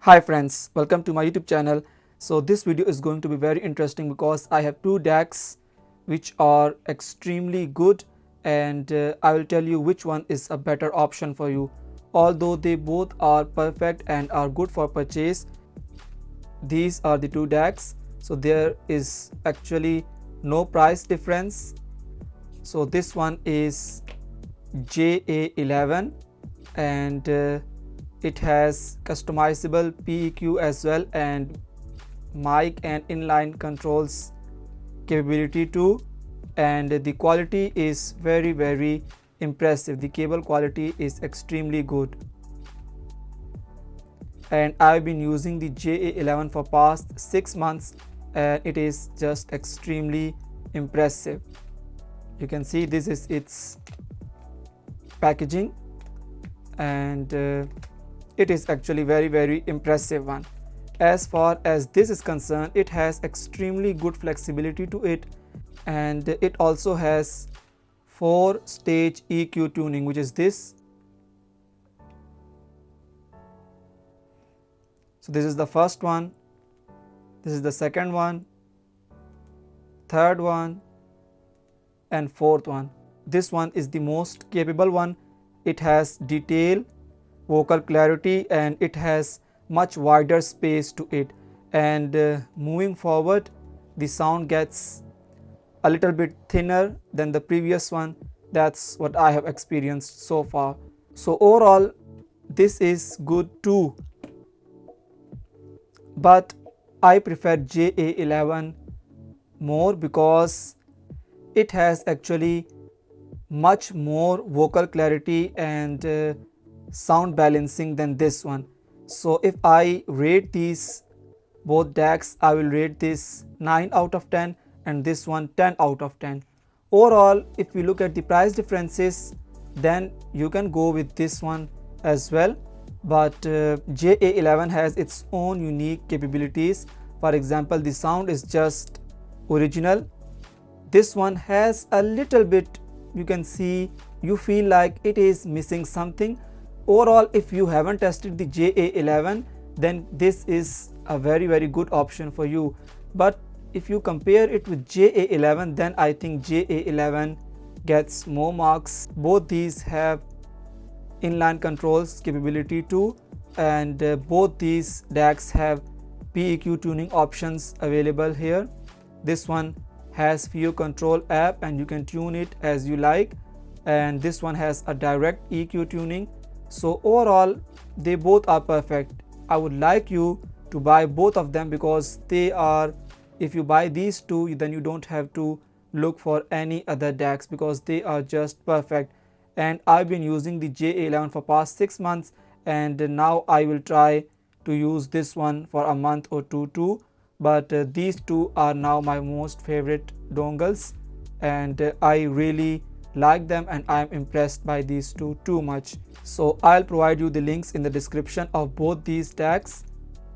Hi friends, welcome to my YouTube channel. So this video is going to be very interesting because I have two DACs which are extremely good, and I will tell you which one is a better option for you. Although they both are perfect and are good for purchase, these are the two DACs. So there is actually no price difference. So this one is JA11 and it has customizable PEQ as well, and mic and inline controls capability too, and the quality is very impressive. The cable quality is extremely good, and I've been using the JA11 for past 6 months and it is just extremely impressive. You can see this is its packaging, and it is actually very impressive one. As far as this is concerned, it has extremely good flexibility to it, and it also has 4-stage EQ tuning, which is this. So this is the first one, this is the second one, third one, and fourth one. This one is the most capable one. It has detail, vocal clarity, and it has much wider space to it, and moving forward the sound gets a little bit thinner than the previous one. That's what I have experienced so far. So overall this is good too, but I prefer JA11 more because it has actually much more vocal clarity and sound balancing than this one. So if I rate these both DACs, I will rate this 9 out of 10 and this one 10 out of 10. Overall, if we look at the price differences, then you can go with this one as well, but JA11 has its own unique capabilities. For example, the sound is just original. This one has a little bit, you can see, you feel like it is missing something. Overall, if you haven't tested the JA11, then this is a very good option for you. But if you compare it with JA11, then I think JA11 gets more marks. Both these have inline controls capability too, and both these DACs have PEQ tuning options available here. This one has FIIO control app and you can tune it as you like, and this one has a direct EQ tuning. So overall they both are perfect. I would like you to buy both of them because they are, if you buy these two, then you don't have to look for any other DACs because they are just perfect. And I've been using the JA11 for past 6 months, and now I will try to use this one for a month or two too. But these two are now my most favorite dongles, and I really like them and I am impressed by these two too much. So I'll provide you the links in the description of both these DACs,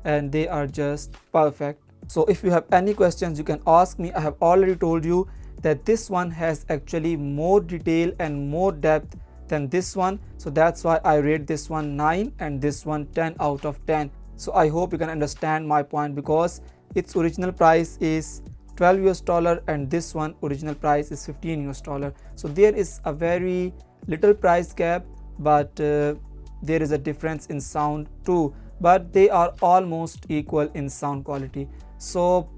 and they are just perfect. So if you have any questions, you can ask me. I have already told you that this one has actually more detail and more depth than this one, so that's why I rate this one 9 and this one 10 out of 10. So I hope you can understand my point, because its original price is $12 and this one original price is $15. So there is a very little price gap, but there is a difference in sound too, but they are almost equal in sound quality. So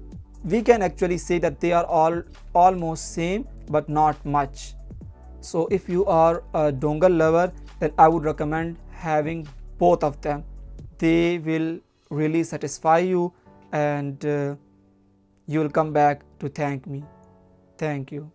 we can actually say that they are all almost same, but not much. So if you are a dongle lover, then I would recommend having both of them. They will really satisfy you, and you will come back to thank me. Thank you.